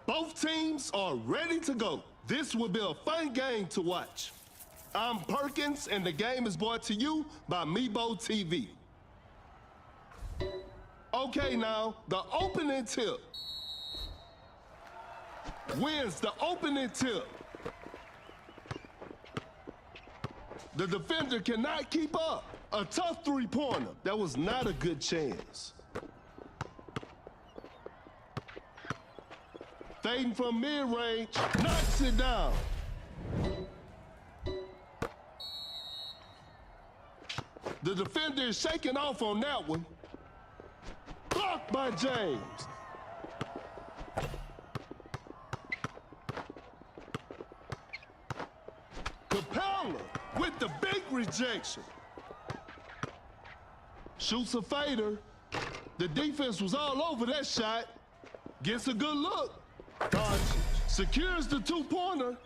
Both teams are ready to go. This will be a fun game to watch. I'm Perkins, and the game is brought to you by Meebo TV. Okay, now, the opening tip. Wins the opening tip. The defender cannot keep up. A tough three-pointer. That was not a good chance. Fading from mid-range, knocks it down. The defender is shaking off on that one. Blocked by James. Capella with the big rejection. Shoots a fader. The defense was all over that shot. Gets a good look. Doncic secures the two-pointer.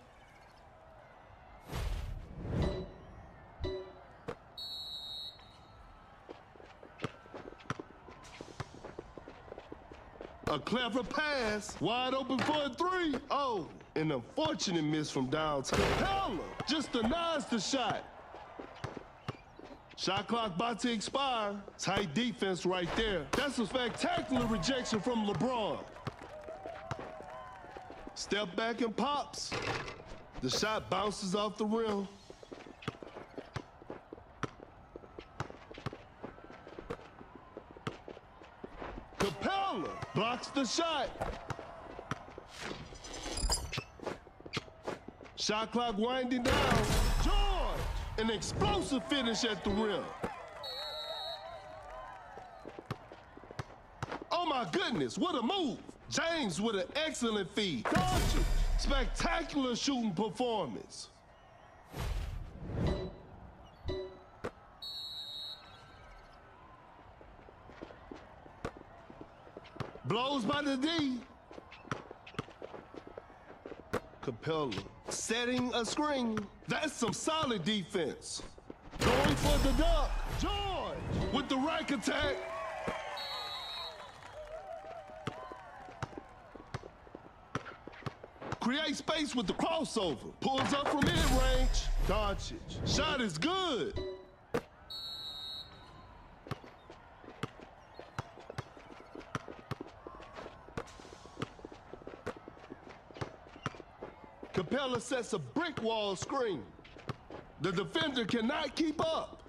A clever pass, wide open for a three. Oh, an unfortunate miss from downtown. Capella just denies the shot. Shot clock about to expire. Tight defense right there. That's a spectacular rejection from LeBron. Step back and pops. The shot bounces off the rim. Capella blocks the shot. Shot clock winding down. George, an explosive finish at the rim. Oh my goodness, what a move. James with an excellent feed. Doncic, spectacular shooting performance. Blows by the D. Capella setting a screen. That's some solid defense. Going for the dunk. George with the rack attack. Create space with the crossover. Pulls up from mid-range. Doncic. Shot is good. Capella sets a brick wall screen. The defender cannot keep up.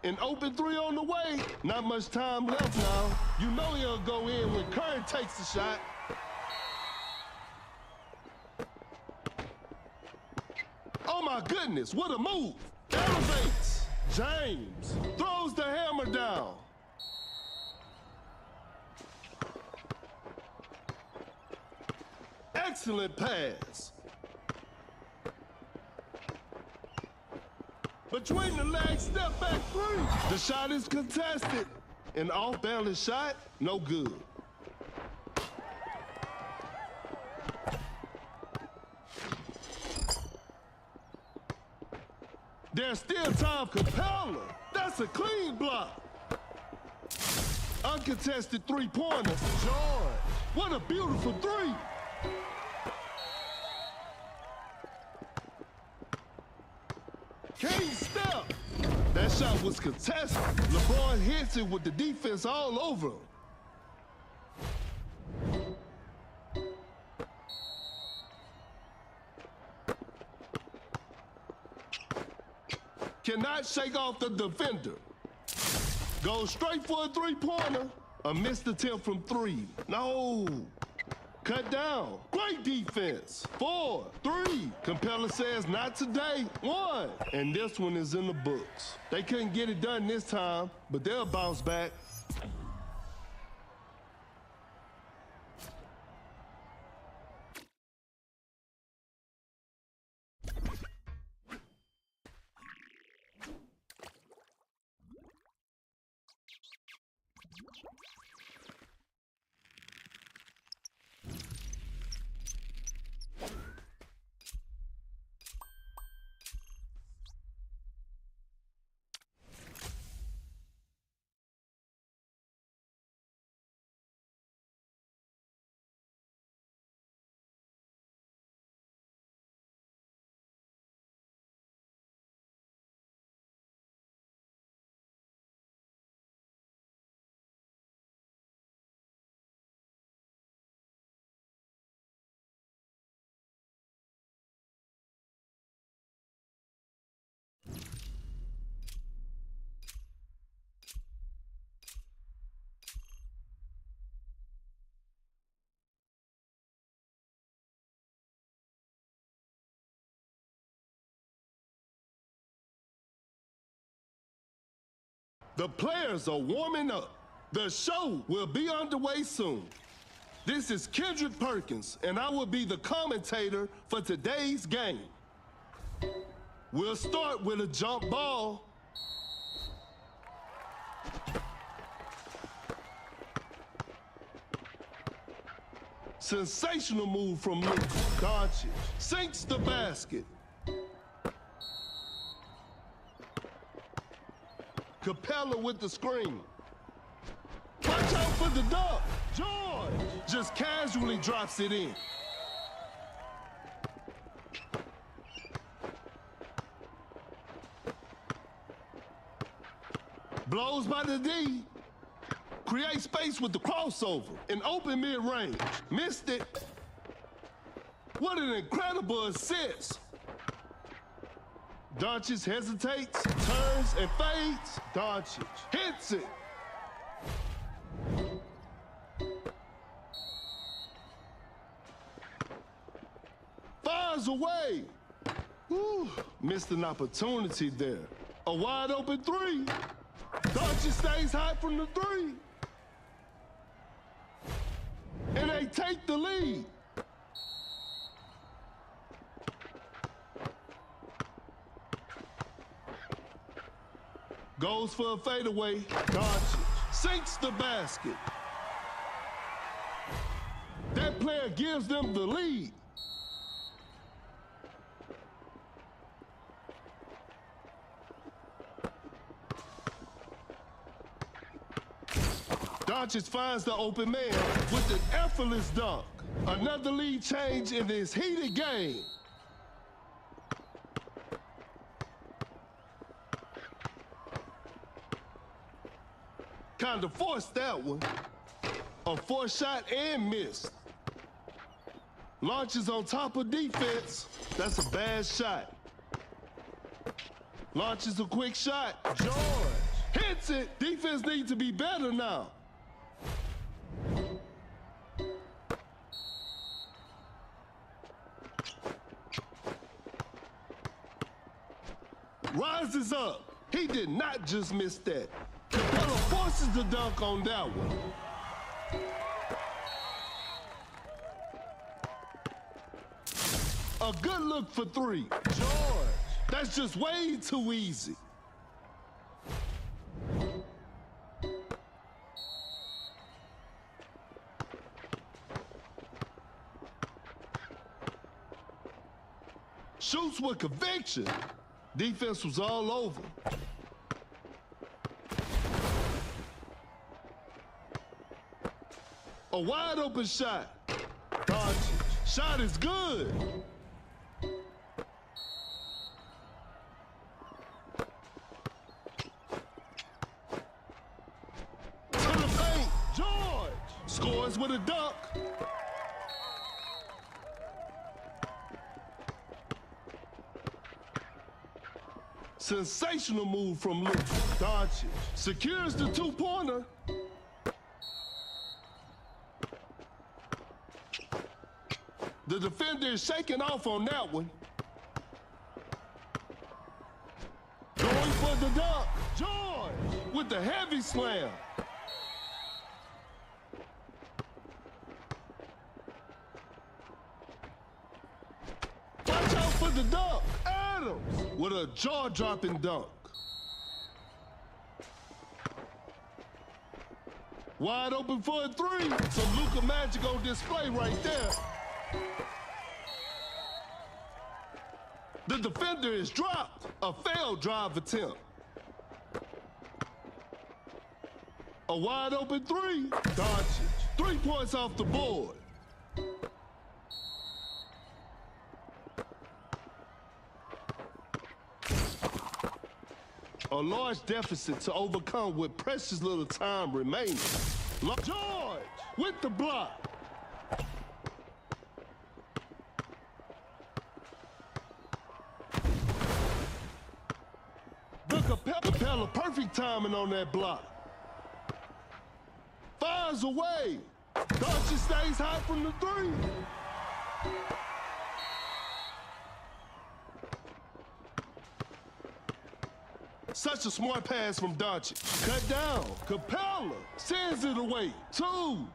An open three on the way. Not much time left now. You know he'll go in when Curry takes the shot. Oh my goodness, what a move. Elevates. James throws the hammer down. Excellent pass. Between the legs, step back three. The shot is contested. An off-balance shot, no good. There's still time. Capella. That's a clean block. Uncontested three-pointer. George. What a beautiful three. King step. That shot was contested. LeBron hits it with the defense all over him. Cannot shake off the defender. Goes straight for a three-pointer. A missed attempt from three. No. Cut down. Great defense. 4, 3. Capella says not today. 1. And this one is in the books. They couldn't get it done this time, but they'll bounce back. The players are warming up. The show will be underway soon. This is Kendrick Perkins, and I will be the commentator for today's game. We'll start with a jump ball. Sensational move from Luke. Doncic sinks the basket. Capella with the screen. Watch out for the dunk. George just casually drops it in. Blows by the D. Create space with the crossover. An open mid-range. Missed it. What an incredible assist. Doncic hesitates, turns, and fades. Doncic hits it. Fires away. Whew. Missed an opportunity there. A wide open three. Doncic stays high from the three. And they take the lead. Goes for a fadeaway. Doncic sinks the basket. That player gives them the lead. Doncic finds the open man with an effortless dunk. Another lead change in this heated game. Kind of forced that one. A forced shot and missed. Launches on top of defense. That's a bad shot. Launches a quick shot. George hits it. Defense needs to be better now. Rises up. He did not just miss that. Capella forces the dunk on that one. A good look for three. George. That's just way too easy. Shoots with conviction. Defense was all over. A wide open shot. Doncic. Shot is good. To the paint. George scores with a dunk. Sensational move from Luke. Doncic secures the two-pointer. The defender is shaking off on that one. Going for the dunk. George with the heavy slam. Watch out for the dunk. Adams with a jaw-dropping dunk. Wide open for a three. Some Luka magic on display right there. The defender is dropped. A failed drive attempt. A wide open three. Doncic. 3 points off the board. A large deficit to overcome with precious little time remaining. George with the block. Capella, perfect timing on that block. Fires away. Doncic stays high from the three. Such a smart pass from Doncic. Cut down. Capella sends it away. 2.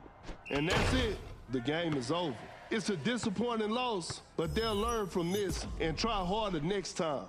And that's it. The game is over. It's a disappointing loss, but they'll learn from this and try harder next time.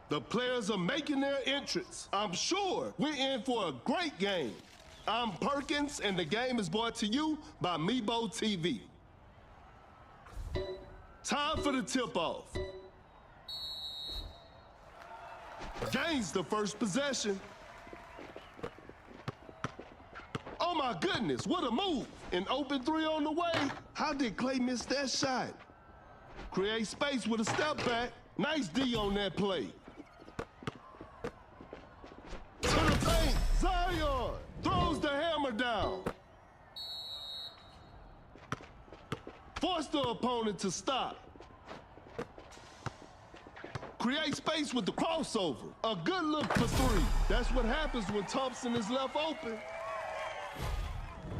The players are making their entrance. I'm sure we're in for a great game. I'm Perkins, and the game is brought to you by Meebo TV. Time for the tip-off. Gains the first possession. Oh my goodness, what a move. An open 3 on the way. How did Clay miss that shot? Create space with a step back. Nice D on that play. To the paint, Zion throws the hammer down. Force the opponent to stop. Create space with the crossover. A good look for 3. That's what happens when Thompson is left open.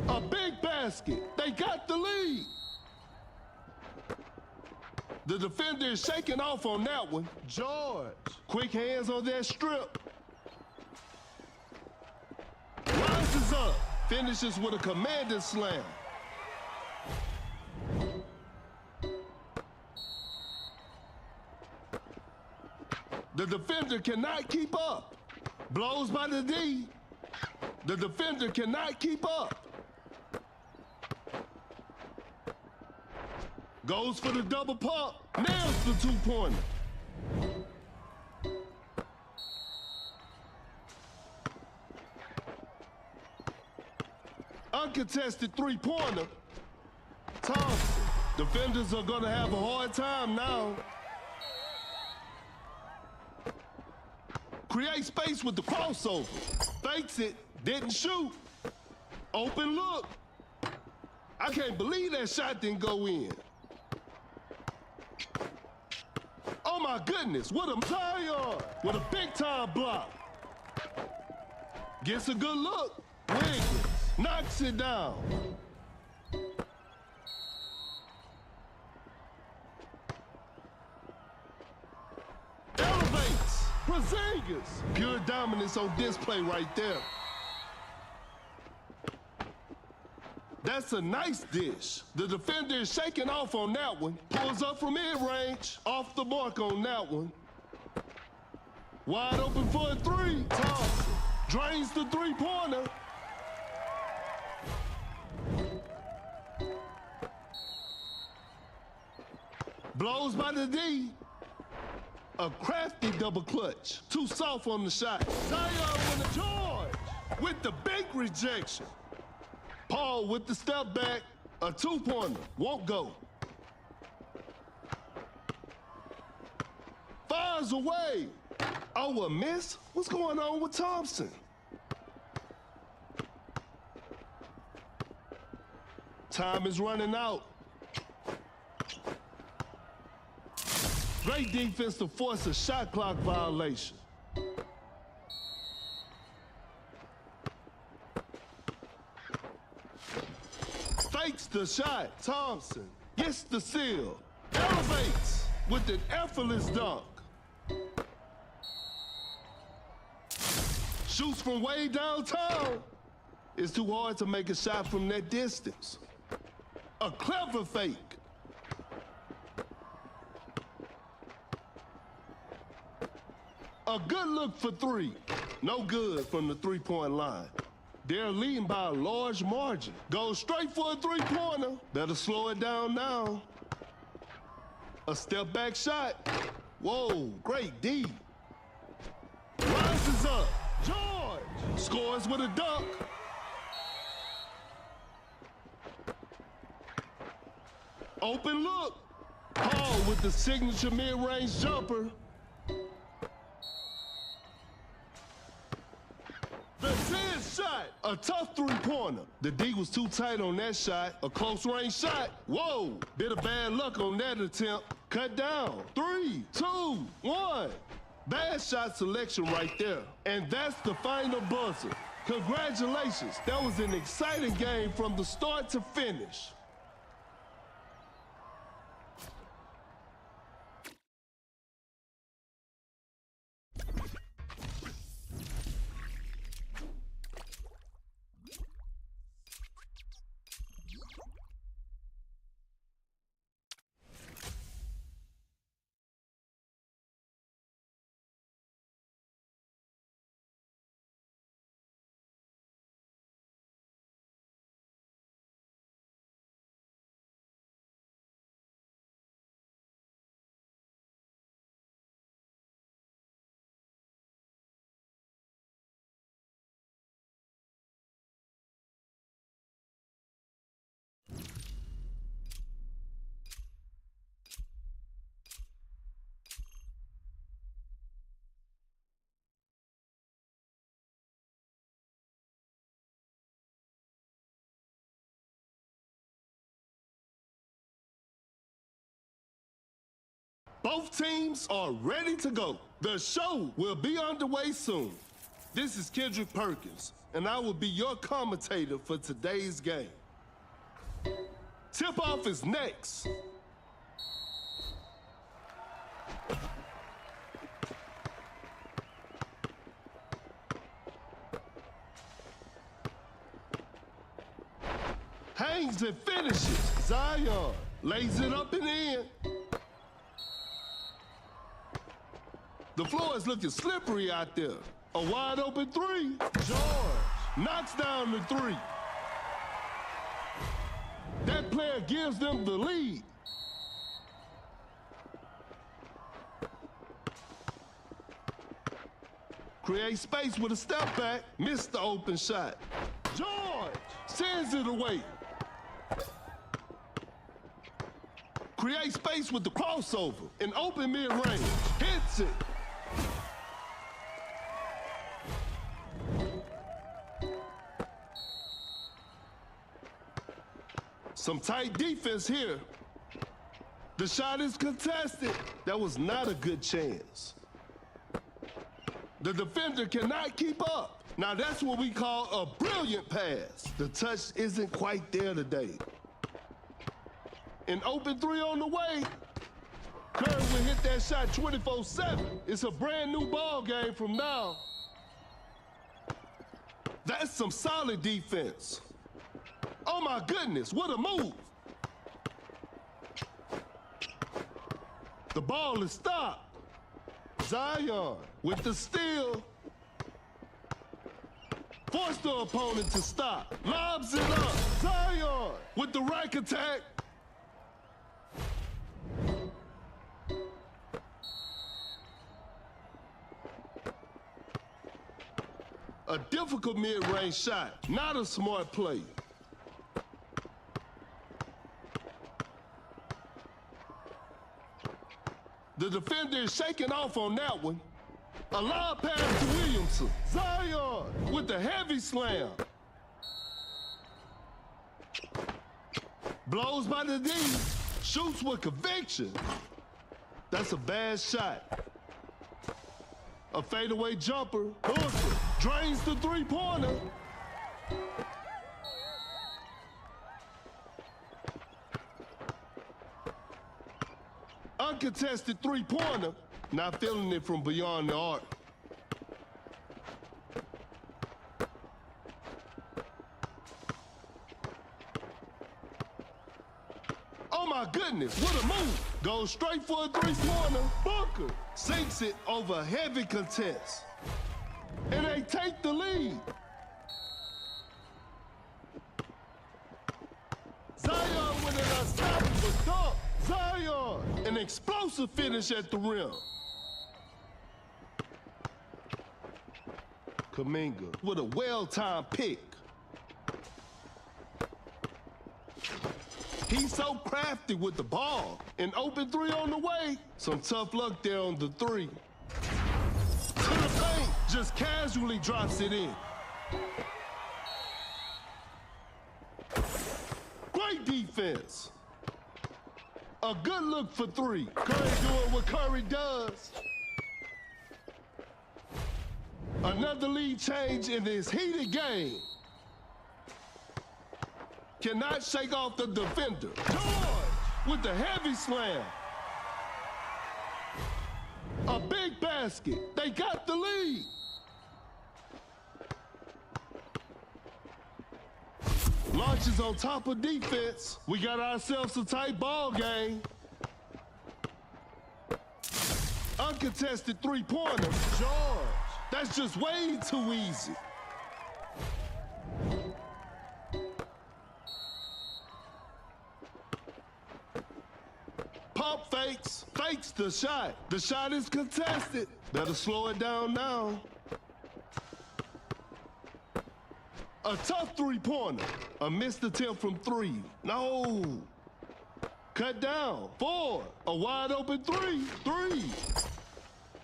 A big basket. They got the lead. The defender is shaking off on that one. George. Quick hands on that strip. Rises up. Finishes with a commanding slam. The defender cannot keep up. Blows by the D. The defender cannot keep up. Goes for the double pump. Nails the 2-pointer. Uncontested 3-pointer. Thompson. Defenders are going to have a hard time now. Create space with the crossover. Fakes it. Didn't shoot. Open look. I can't believe that shot didn't go in. Oh my goodness, what a Zion with a big-time block. Gets a good look. Wiggins knocks it down. Elevates. Porzingis. Pure dominance on display right there. That's a nice dish. The defender is shaking off on that one. Pulls up from mid-range. Off the mark on that one. Wide open for a 3. Thompson drains the 3-pointer. Blows by the D. A crafty double clutch. Too soft on the shot. Zion with a charge. With the big rejection. Paul with the step back, a 2-pointer, won't go. Fires away. Oh, a miss? What's going on with Thompson? Time is running out. Great defense to force a shot clock violation. Fakes the shot. Thompson gets the seal. Elevates with an effortless dunk. Shoots from way downtown. It's too hard to make a shot from that distance. A clever fake. A good look for three. No good from the three-point line. They're leading by a large margin. Goes straight for a three-pointer. Better slow it down now. A step-back shot. Whoa, great D. Rises up. George scores with a dunk. Open look. Paul with the signature mid-range jumper. The 10 shot. A tough three-pointer. The D was too tight on that shot. A close-range shot. Whoa. Bit of bad luck on that attempt. Cut down. 3, 2, 1. Bad shot selection right there. And that's the final buzzer. Congratulations. That was an exciting game from the start to finish. Both teams are ready to go. The show will be underway soon. This is Kendrick Perkins, and I will be your commentator for today's game. Tip-off is next. Hangs and finishes. Zion lays it up and in. The floor is looking slippery out there. A wide open three. George knocks down the three. That player gives them the lead. Create space with a step back. Missed the open shot. George sends it away. Create space with the crossover. An open mid-range. Hits it. Some tight defense here. The shot is contested. That was not a good chance. The defender cannot keep up. Now that's what we call a brilliant pass. The touch isn't quite there today. An open three on the way. Curry will hit that shot 24/7. It's a brand new ball game from now. That's some solid defense. Oh my goodness, what a move. The ball is stopped. Zion with the steal. Forced the opponent to stop. Lobs it up. Zion with the rack attack. A difficult mid-range shot, not a smart play. The defender is shaking off on that one. A lob pass to Williamson. Zion with the heavy slam. Blows by the D. Shoots with conviction. That's a bad shot. A fadeaway jumper. Hooker drains the three-pointer. Uncontested three-pointer. Not feeling it from beyond the arc. my goodness, what a move. Goes straight for a three-pointer. Booker sinks it over heavy contest. And they take the lead. Zion with an unstoppable dunk. Zion, an explosive finish at the rim. Kuminga with a well-timed pick. He's so crafty with the ball. An open three on the way. Some tough luck there on the three. To the paint, just casually drops it in. Great defense. A good look for three. Curry doing what Curry does. Another lead change in this heated game. Cannot shake off the defender. George with the heavy slam. A big basket. They got the lead. Launches on top of defense. We got ourselves a tight ball game. Uncontested three-pointer. George. That's just way too easy. Pump fakes the shot. The shot is contested. Better slow it down now. A tough three-pointer. A missed attempt from three. No. Cut down. 4. A wide open three. 3.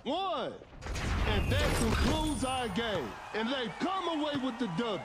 1. And that concludes our game. And they've come away with the W.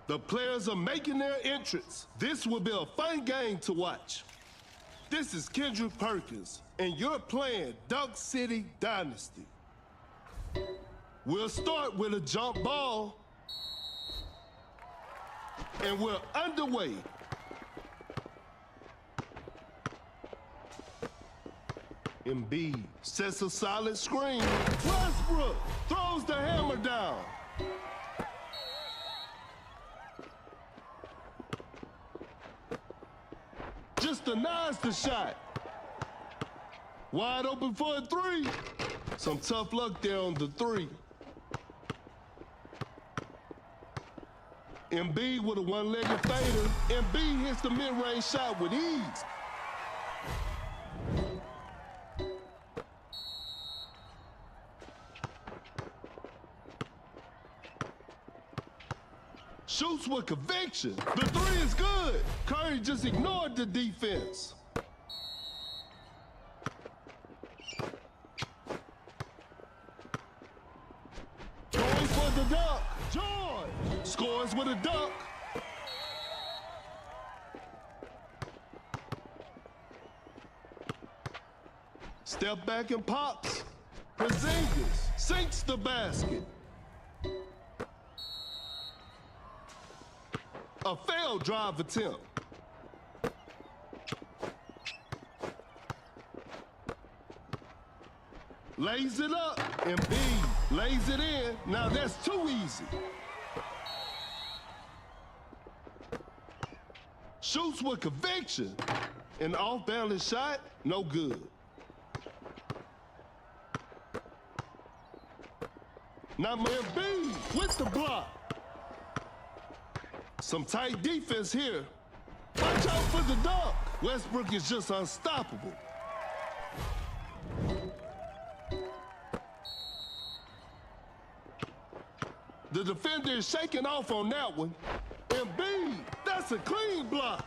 The players are making their entrance. This will be a fun game to watch. This is Kendrick Perkins, and you're playing Dunk City Dynasty. We'll start with a jump ball, and we're underway. Embiid sets a solid screen. Westbrook throws the hammer down. Just denies the shot. Wide open for a three. Some tough luck there on the three. Embiid with a one-legged fader. Embiid hits the mid-range shot with ease. Shoots with conviction. The three is good. Curry just ignored the defense. Going for the dunk. George scores with a dunk. Step back and pops. Porzingis sinks the basket. A failed drive attempt. Lays it up. Embiid lays it in. Now that's too easy. Shoots with conviction. An off-balance shot, no good. Now Embiid with the block. Some tight defense here. Watch out for the dunk. Westbrook is just unstoppable. The defender is shaking off on that one. Embiid, that's a clean block.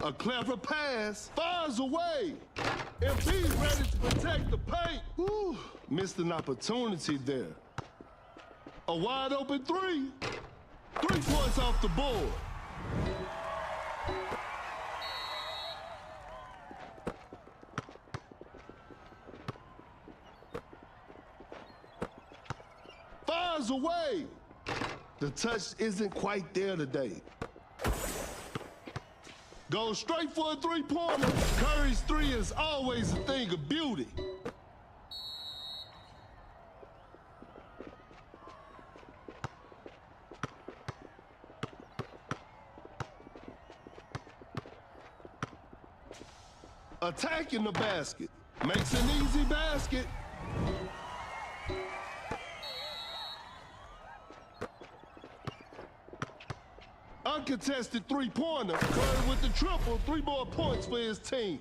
A clever pass, fires away. Embiid ready to protect the paint. Whew, missed an opportunity there. A wide open three. 3 points off the board. Fires away. The touch isn't quite there today. Goes straight for a three-pointer. Curry's three is always a thing of beauty. Attacking the basket. Makes an easy basket. Uncontested three-pointer. Curry with the triple. 3 more points for his team.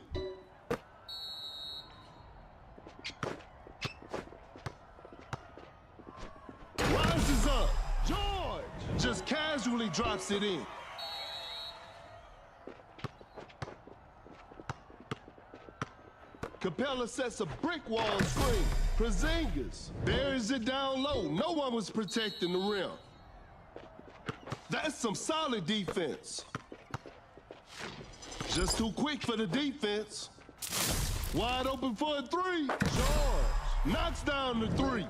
Rises up. George just casually drops it in. Capella sets a brick wall screen. Porzingis buries it down low. No one was protecting the rim. That's some solid defense. Just too quick for the defense. Wide open for a three. George knocks down the three.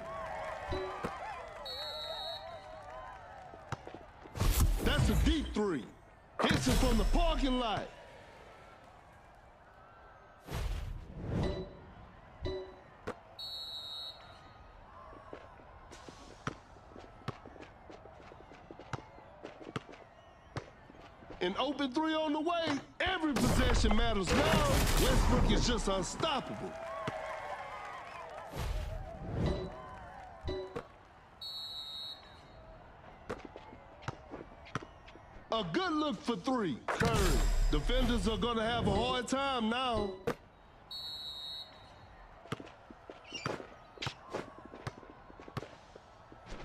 That's a deep three. Hits it from the parking lot. An open three on the way. Every possession matters now. Westbrook is just unstoppable. A good look for three. Curry. Defenders are gonna have a hard time now.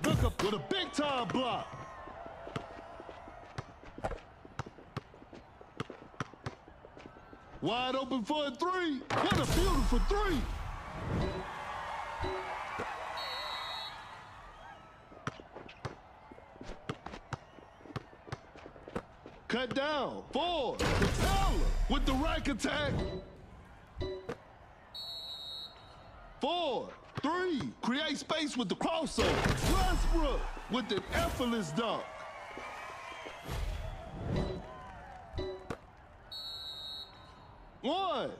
Look up with a big time block. Wide open for a three. What a beautiful three. Cut down. 4. Capella with the rack attack. 4, 3. Create space with the crossover. Westbrook with the effortless dunk. One,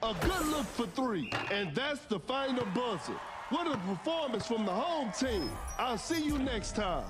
a good look for three, and that's the final buzzer. What a performance from the home team. I'll see you next time.